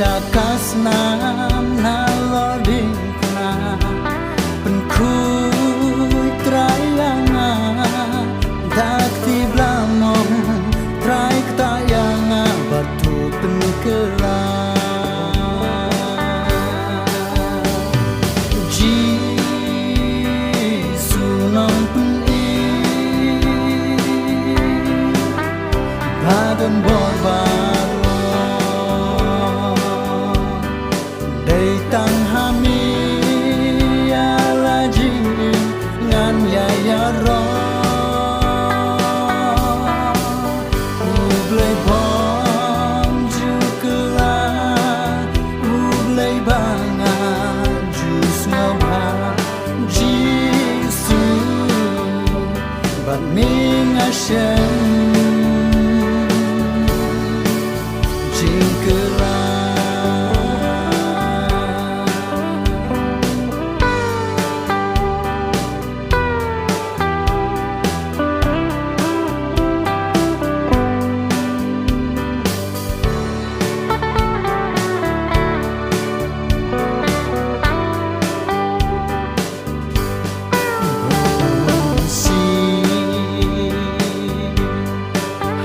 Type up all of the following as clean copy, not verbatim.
dakas nam naloding na penkui trayanga dakti blamong tray ktayanga batu penkela ji sunam peni badan borbar tang hami ya laji ngan ya ya ro ublay bom ju kela ublay banga ju snobha jisu bat ming ashem jingkela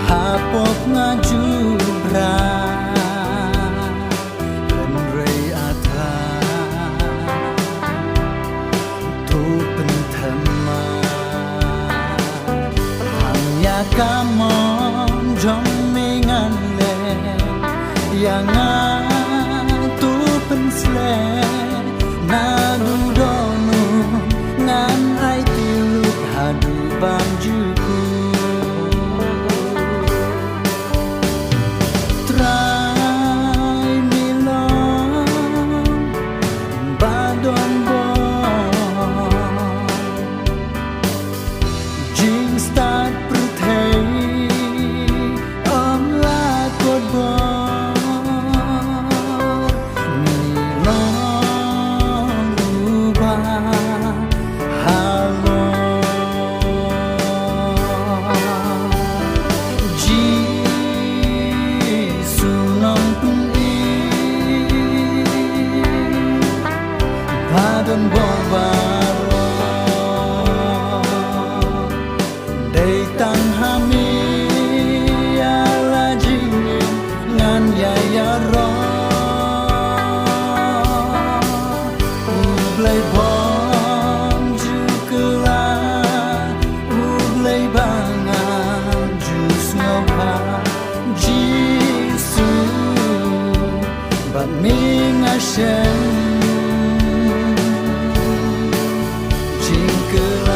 hapok ngajubra penrei ata tu penthama hanya kamon jom mingan le yang tu pensle na du donu ngan ai tilut hadu banjuku badan borbaro day tang hami ya laji ngan ya ya ro ublay bom ju kela ublay banga ju snobha jisu bat ming ashem jingkela